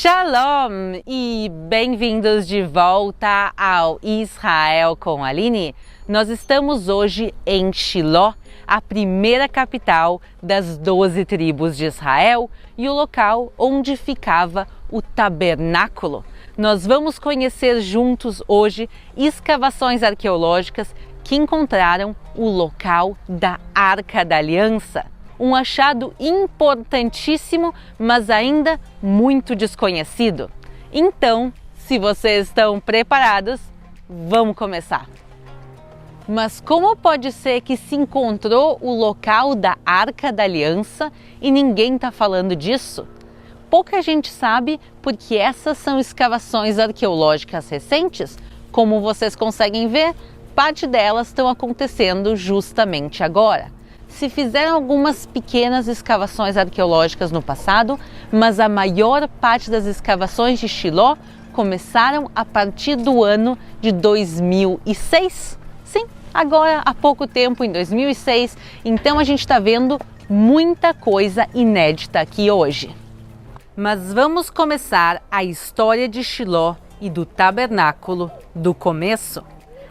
Shalom e bem-vindos de volta ao Israel com Aline. Nós estamos hoje em Shiló, a primeira capital das 12 tribos de Israel e o local onde ficava o tabernáculo. Nós vamos conhecer juntos hoje escavações arqueológicas que encontraram o local da Arca da Aliança. Um achado importantíssimo, mas ainda muito desconhecido. Então, se vocês estão preparados, vamos começar. Mas como pode ser que se encontrou o local da Arca da Aliança e ninguém está falando disso? Pouca gente sabe porque essas são escavações arqueológicas recentes. Como vocês conseguem ver, parte delas estão acontecendo justamente agora. Se fizeram algumas pequenas escavações arqueológicas no passado, mas a maior parte das escavações de Shiló começaram a partir do ano de 2006. Sim, agora há pouco tempo, em 2006, então a gente está vendo muita coisa inédita aqui hoje. Mas vamos começar a história de Shiló e do tabernáculo do começo.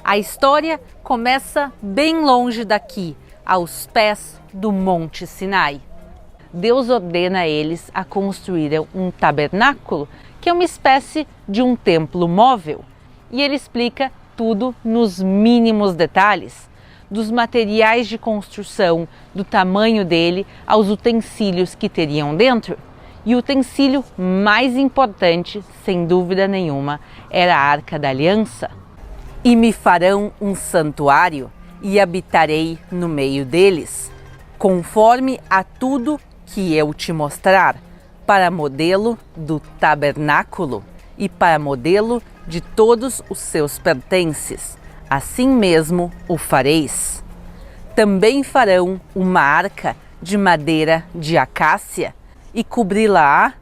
A história começa bem longe daqui, aos pés do Monte Sinai. Deus ordena a eles a construírem um tabernáculo, que é uma espécie de um templo móvel. E ele explica tudo nos mínimos detalhes, dos materiais de construção, do tamanho dele, aos utensílios que teriam dentro. E o utensílio mais importante, sem dúvida nenhuma, era a Arca da Aliança. E me farão um santuário, e habitarei no meio deles, conforme a tudo que eu te mostrar, para modelo do tabernáculo e para modelo de todos os seus pertences. Assim mesmo o fareis. Também farão uma arca de madeira de acácia e cobri-la-á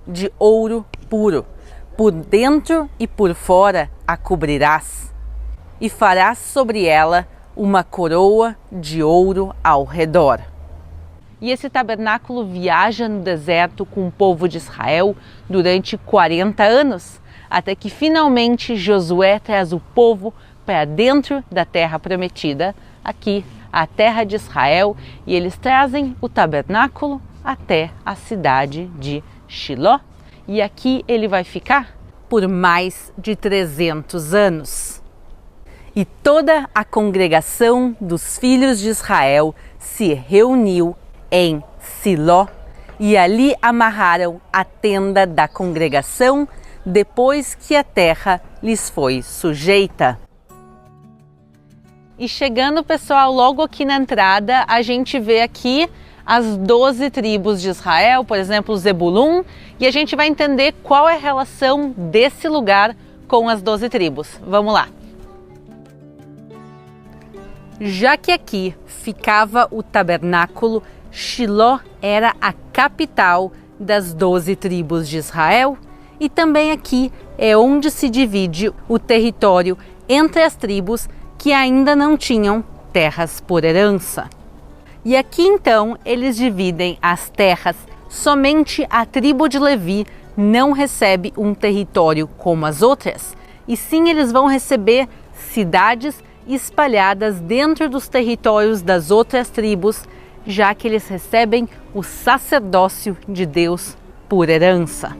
de ouro puro. Por dentro e por fora a cobrirás, e farás sobre ela uma coroa de ouro ao redor. E esse tabernáculo viaja no deserto com o povo de Israel durante 40 anos, até que finalmente Josué traz o povo para dentro da terra prometida, aqui a terra de Israel, e eles trazem o tabernáculo até a cidade de Shiló, e aqui ele vai ficar por mais de 300 anos. E toda a congregação dos filhos de Israel se reuniu em Siló e ali amarraram a tenda da congregação depois que a terra lhes foi sujeita. E chegando, pessoal, logo aqui na entrada, a gente vê aqui as 12 tribos de Israel, por exemplo, Zebulun, e a gente vai entender qual é a relação desse lugar com as 12 tribos. Vamos lá. Já que aqui ficava o tabernáculo, Shiló era a capital das 12 tribos de Israel e também aqui é onde se divide o território entre as tribos que ainda não tinham terras por herança. E aqui então eles dividem as terras, somente a tribo de Levi não recebe um território como as outras, e sim eles vão receber cidades espalhadas dentro dos territórios das outras tribos, já que eles recebem o sacerdócio de Deus por herança.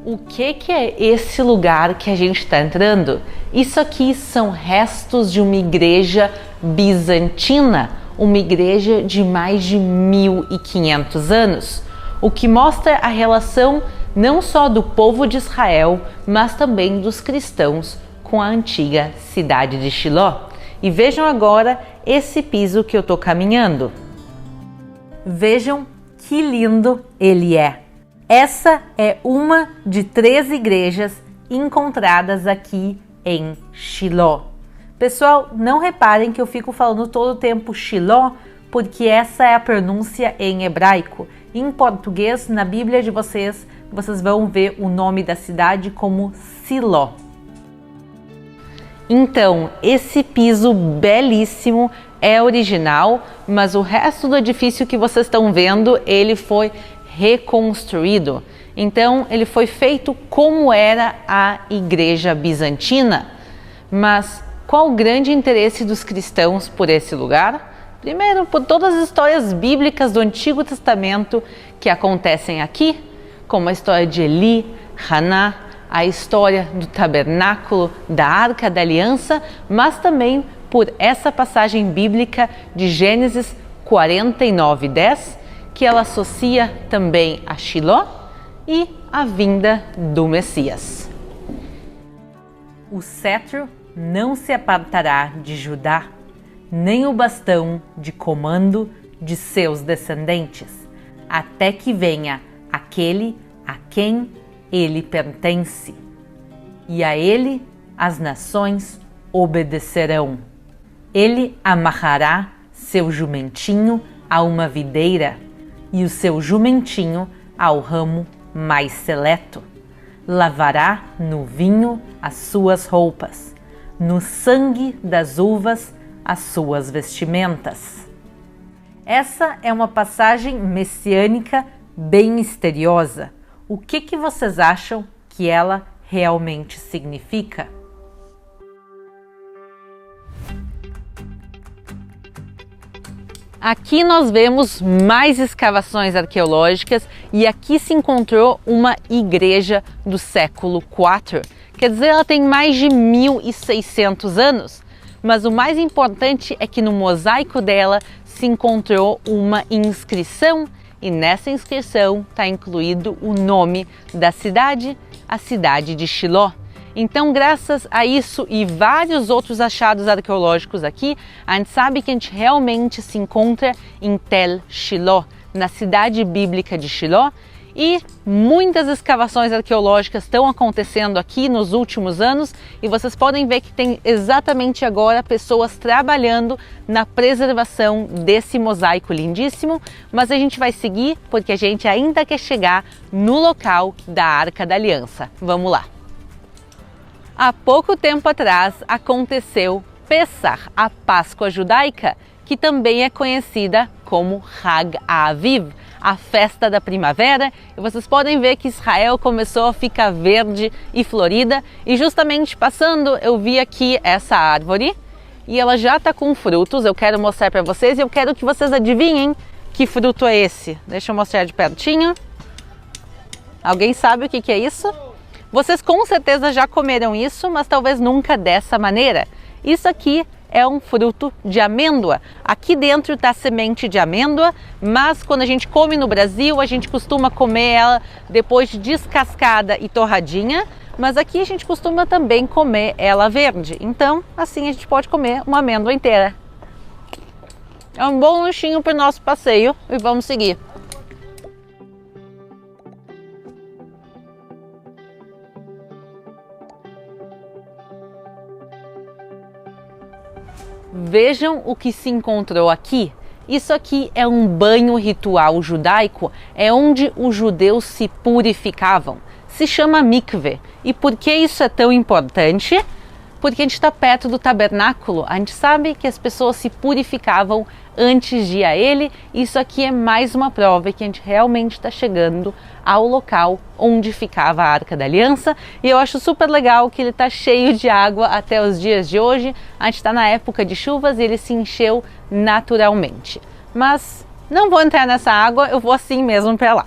O que é esse lugar que a gente está entrando? Isso aqui são restos de uma igreja bizantina, uma igreja de mais de 1500 anos, o que mostra a relação não só do povo de Israel, mas também dos cristãos com a antiga cidade de Shiló. E vejam agora esse piso que eu estou caminhando. Vejam que lindo ele é. Essa é uma de 3 igrejas encontradas aqui em Shiló. Pessoal, não reparem que eu fico falando todo o tempo Shiló, porque essa é a pronúncia em hebraico. Em português, na Bíblia de vocês vão ver o nome da cidade como Siló. Então, esse piso belíssimo é original, mas o resto do edifício que vocês estão vendo, ele foi reconstruído. Então, ele foi feito como era a igreja bizantina. Mas qual o grande interesse dos cristãos por esse lugar? Primeiro, por todas as histórias bíblicas do Antigo Testamento que acontecem aqui, como a história de Eli, Haná, a história do tabernáculo, da Arca da Aliança, mas também por essa passagem bíblica de Gênesis 49:10, que ela associa também a Shiló e a vinda do Messias. O cetro não se apartará de Judá, nem o bastão de comando de seus descendentes, até que venha aquele a quem ele pertence, e a ele as nações obedecerão. Ele amarrará seu jumentinho a uma videira e o seu jumentinho ao ramo mais seleto. Lavará no vinho as suas roupas, no sangue das uvas as suas vestimentas. Essa é uma passagem messiânica bem misteriosa. O que vocês acham que ela realmente significa? Aqui nós vemos mais escavações arqueológicas e aqui se encontrou uma igreja do século IV. Quer dizer, ela tem mais de 1.600 anos. Mas o mais importante é que no mosaico dela se encontrou uma inscrição e nessa inscrição está incluído o nome da cidade, a cidade de Shiló. Então, graças a isso e vários outros achados arqueológicos aqui, a gente sabe que a gente realmente se encontra em Tel Shiló, na cidade bíblica de Shiló, e muitas escavações arqueológicas estão acontecendo aqui nos últimos anos e vocês podem ver que tem exatamente agora pessoas trabalhando na preservação desse mosaico lindíssimo, mas a gente vai seguir porque a gente ainda quer chegar no local da Arca da Aliança. Vamos lá! Há pouco tempo atrás aconteceu Pessach, a Páscoa judaica, que também é conhecida como Hag HaAviv, a festa da primavera, e vocês podem ver que Israel começou a ficar verde e florida, e justamente passando eu vi aqui essa árvore e ela já está com frutos. Eu quero mostrar para vocês e eu quero que vocês adivinhem que fruto é esse. Deixa eu mostrar de pertinho. Alguém sabe o que é isso? Vocês com certeza já comeram isso, mas talvez nunca dessa maneira. Isso aqui é um fruto de amêndoa. Aqui dentro está semente de amêndoa, mas quando a gente come no Brasil, a gente costuma comer ela depois de descascada e torradinha, mas aqui a gente costuma também comer ela verde. Então, assim a gente pode comer uma amêndoa inteira. É um bom lanchinho para o nosso passeio e vamos seguir. Vejam o que se encontrou aqui. Isso aqui é um banho ritual judaico, é onde os judeus se purificavam. Se chama mikve. E por que isso é tão importante? Porque a gente está perto do tabernáculo, a gente sabe que as pessoas se purificavam antes de ir a ele. Isso aqui é mais uma prova que a gente realmente está chegando ao local onde ficava a Arca da Aliança. E eu acho super legal que ele está cheio de água até os dias de hoje. A gente está na época de chuvas e ele se encheu naturalmente. Mas não vou entrar nessa água, eu vou assim mesmo para lá.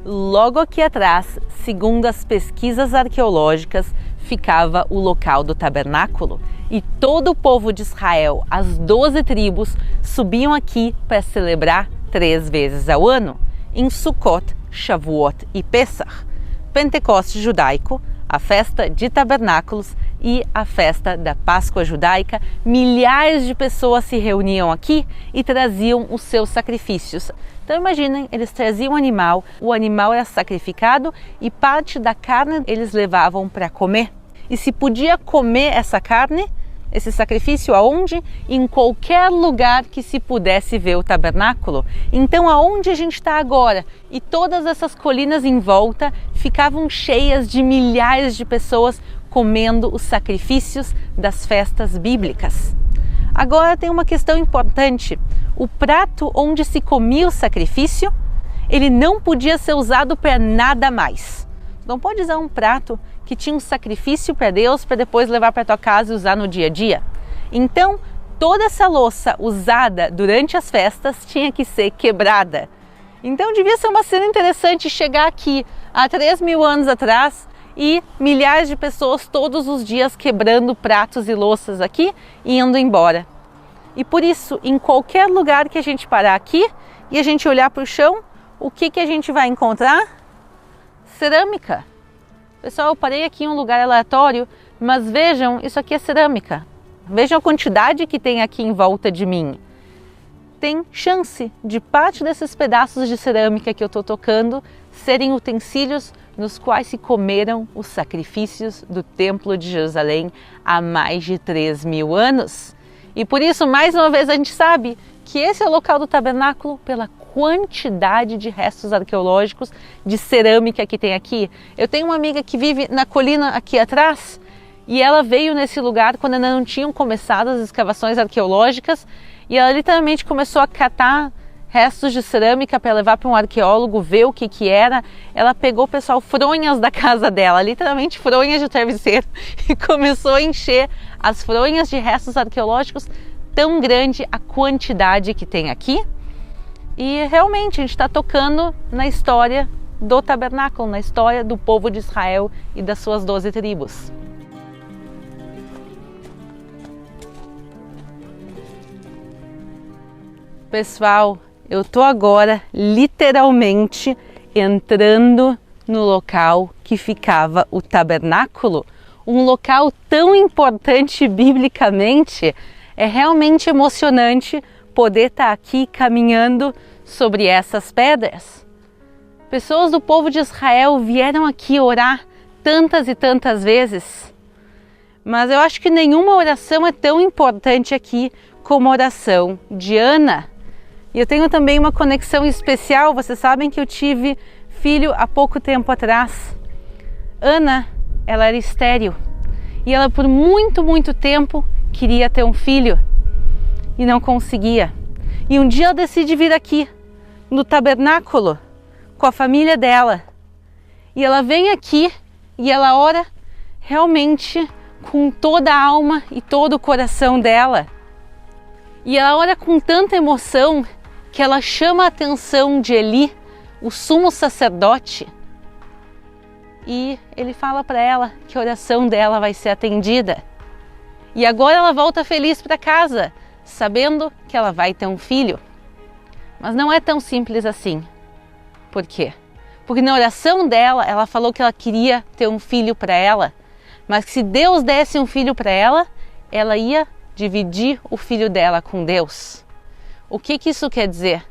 Logo aqui atrás, segundo as pesquisas arqueológicas, ficava o local do tabernáculo e todo o povo de Israel, as 12 tribos, subiam aqui para celebrar 3 vezes ao ano, em Sukkot, Shavuot e Pesach, Pentecoste judaico, a festa de tabernáculos e a festa da Páscoa judaica. Milhares de pessoas se reuniam aqui e traziam os seus sacrifícios. Então imaginem, eles traziam um animal, o animal era sacrificado e parte da carne eles levavam para comer. E se podia comer essa carne, esse sacrifício aonde? Em qualquer lugar que se pudesse ver o tabernáculo. Então, aonde a gente está agora e todas essas colinas em volta ficavam cheias de milhares de pessoas comendo os sacrifícios das festas bíblicas. Agora tem uma questão importante. O prato onde se comia o sacrifício, ele não podia ser usado para nada mais. Não pode usar um prato que tinha um sacrifício para Deus para depois levar para tua casa e usar no dia a dia. Então, toda essa louça usada durante as festas tinha que ser quebrada. Então, devia ser uma cena interessante chegar aqui há 3.000 anos atrás e milhares de pessoas todos os dias quebrando pratos e louças aqui e indo embora. E por isso, em qualquer lugar que a gente parar aqui e a gente olhar para o chão, o que a gente vai encontrar? Cerâmica. Pessoal, eu parei aqui em um lugar aleatório, mas vejam, isso aqui é cerâmica. Vejam a quantidade que tem aqui em volta de mim. Tem chance de parte desses pedaços de cerâmica que eu estou tocando serem utensílios nos quais se comeram os sacrifícios do Templo de Jerusalém há mais de 3.000 anos. E por isso, mais uma vez, a gente sabe que esse é o local do tabernáculo pela quantidade de restos arqueológicos de cerâmica que tem aqui. Eu tenho uma amiga que vive na colina aqui atrás e ela veio nesse lugar quando ainda não tinham começado as escavações arqueológicas e ela literalmente começou a catar restos de cerâmica para levar para um arqueólogo ver o que era. Ela pegou, pessoal, fronhas da casa dela, literalmente fronhas de travesseiro e começou a encher as fronhas de restos arqueológicos, tão grande a quantidade que tem aqui. E realmente a gente está tocando na história do tabernáculo, na história do povo de Israel e das suas 12 tribos. Pessoal, eu estou agora literalmente entrando no local que ficava o tabernáculo, um local tão importante biblicamente. É realmente emocionante poder estar aqui caminhando sobre essas pedras. Pessoas do povo de Israel vieram aqui orar tantas e tantas vezes, mas eu acho que nenhuma oração é tão importante aqui como a oração de Ana. E eu tenho também uma conexão especial. Vocês sabem que eu tive filho há pouco tempo atrás. Ana, ela era estéril e ela por muito tempo queria ter um filho e não conseguia. E um dia ela decide vir aqui no tabernáculo com a família dela. E ela vem aqui e ela ora realmente com toda a alma e todo o coração dela. E ela ora com tanta emoção que ela chama a atenção de Eli, o sumo sacerdote. E ele fala para ela que a oração dela vai ser atendida. E agora ela volta feliz para casa, sabendo que ela vai ter um filho. Mas não é tão simples assim. Por quê? Porque na oração dela, ela falou que ela queria ter um filho para ela, mas que se Deus desse um filho para ela, ela ia dividir o filho dela com Deus. O que isso quer dizer?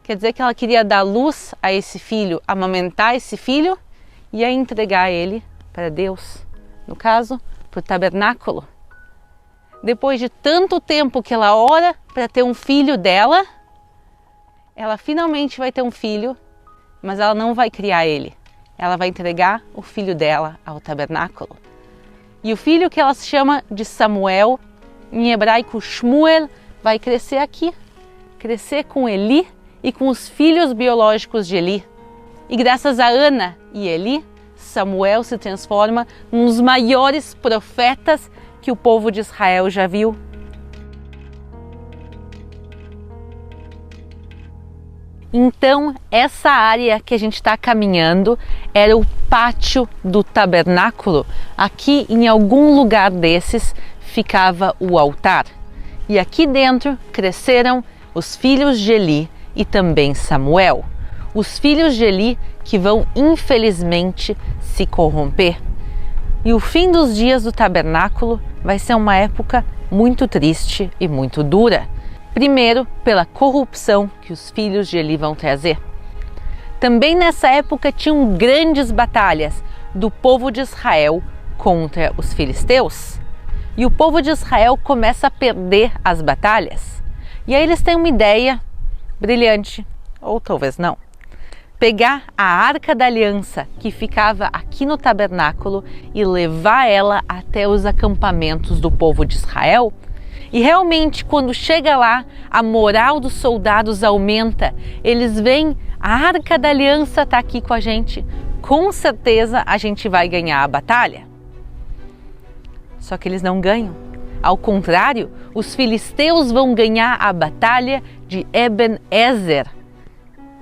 Quer dizer que ela queria dar luz a esse filho, amamentar esse filho e a entregar ele para Deus. No caso, para o tabernáculo. Depois de tanto tempo que ela ora para ter um filho dela, ela finalmente vai ter um filho, mas ela não vai criar ele. Ela vai entregar o filho dela ao tabernáculo. E o filho que ela chama de Samuel, em hebraico Shmuel, vai crescer aqui. Crescer com Eli e com os filhos biológicos de Eli. E graças a Ana e Eli, Samuel se transforma num dos maiores profetas que o povo de Israel já viu. Então, essa área que a gente está caminhando era o pátio do tabernáculo. Aqui, em algum lugar desses, ficava o altar. E aqui dentro cresceram os filhos de Eli e também Samuel. Os filhos de Eli que vão, infelizmente, se corromper. E o fim dos dias do tabernáculo vai ser uma época muito triste e muito dura. Primeiro, pela corrupção que os filhos de Eli vão trazer. Também nessa época tinham grandes batalhas do povo de Israel contra os filisteus. e o povo de Israel começa a perder as batalhas. E aí eles têm uma ideia brilhante, ou talvez não. Pegar a Arca da Aliança que ficava aqui no tabernáculo e levar ela até os acampamentos do povo de Israel. E realmente, quando chega lá, a moral dos soldados aumenta. Eles veem, a Arca da Aliança está aqui com a gente. Com certeza a gente vai ganhar a batalha. Só que eles não ganham. Ao contrário, os filisteus vão ganhar a batalha de Eben-Ezer.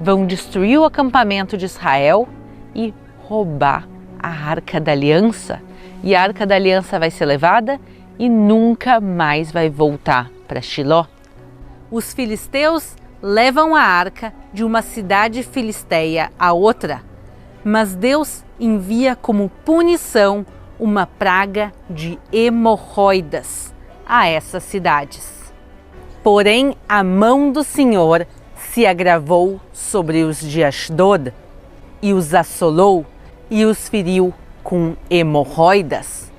Vão destruir o acampamento de Israel e roubar a Arca da Aliança. E a Arca da Aliança vai ser levada e nunca mais vai voltar para Shiló. Os filisteus levam a arca de uma cidade filisteia a outra, mas Deus envia como punição uma praga de hemorroidas a essas cidades. Porém, a mão do Senhor se agravou sobre os de Ashdod e os assolou e os feriu com hemorroidas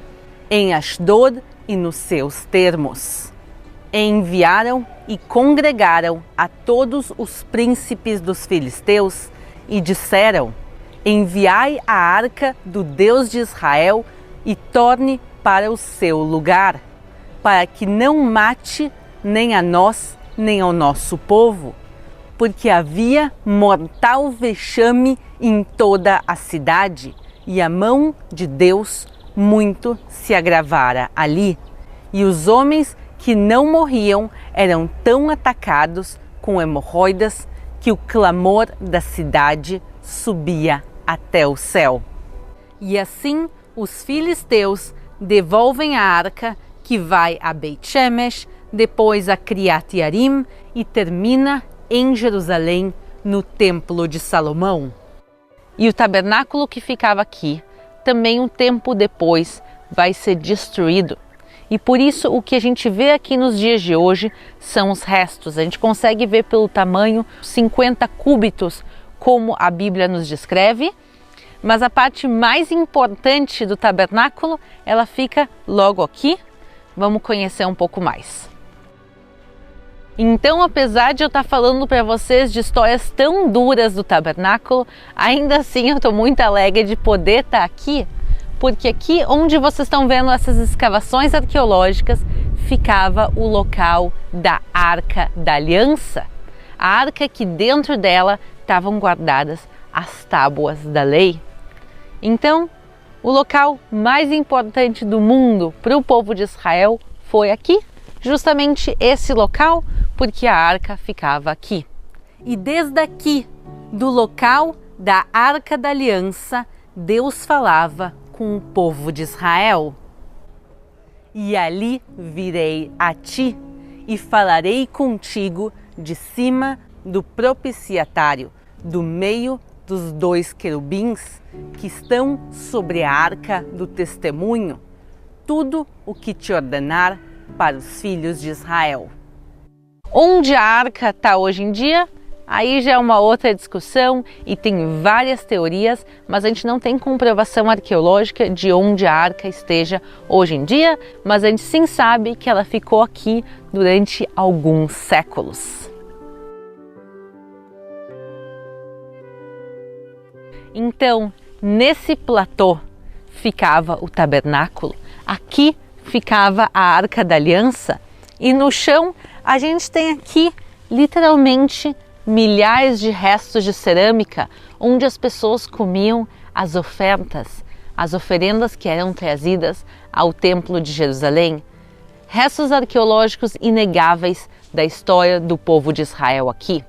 em Ashdod e nos seus termos. Enviaram e congregaram a todos os príncipes dos filisteus e disseram: enviai a arca do Deus de Israel e torne para o seu lugar, para que não mate nem a nós nem ao nosso povo, porque havia mortal vexame em toda a cidade e a mão de Deus muito se agravara ali, e os homens que não morriam eram tão atacados com hemorroidas que o clamor da cidade subia até o céu. E assim os filisteus devolvem a arca, que vai a Beit-Shemesh, depois a Criat Yarim e termina em Jerusalém, no Templo de Salomão. E o tabernáculo que ficava aqui, também um tempo depois, vai ser destruído. E por isso o que a gente vê aqui nos dias de hoje são os restos. A gente consegue ver pelo tamanho 50 cúbitos, como a Bíblia nos descreve, mas a parte mais importante do tabernáculo, ela fica logo aqui. Vamos conhecer um pouco mais. Então, apesar de eu estar falando para vocês de histórias tão duras do tabernáculo, ainda assim eu estou muito alegre de poder estar aqui, porque aqui onde vocês estão vendo essas escavações arqueológicas, ficava o local da Arca da Aliança. A arca que dentro dela estavam guardadas as tábuas da lei. Então, o local mais importante do mundo para o povo de Israel foi aqui, justamente esse local, porque a arca ficava aqui. E desde aqui, do local da Arca da Aliança, Deus falava com o povo de Israel. E ali virei a ti e falarei contigo de cima do propiciatário, do meio dos dois querubins que estão sobre a arca do testemunho, tudo o que te ordenar para os filhos de Israel. Onde a arca está hoje em dia, aí já é uma outra discussão e tem várias teorias, mas a gente não tem comprovação arqueológica de onde a arca esteja hoje em dia, mas a gente sim sabe que ela ficou aqui durante alguns séculos. Então, nesse platô ficava o tabernáculo, aqui ficava a Arca da Aliança e no chão a gente tem aqui literalmente milhares de restos de cerâmica onde as pessoas comiam as ofertas, as oferendas que eram trazidas ao Templo de Jerusalém. Restos arqueológicos inegáveis da história do povo de Israel aqui.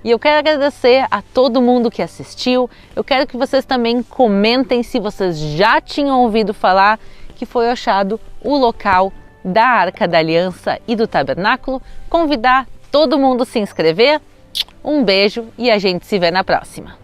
E eu quero agradecer a todo mundo que assistiu. Eu quero que vocês também comentem se vocês já tinham ouvido falar que foi achado o local da Arca da Aliança e do Tabernáculo. Convidar todo mundo a se inscrever. Um beijo e a gente se vê na próxima.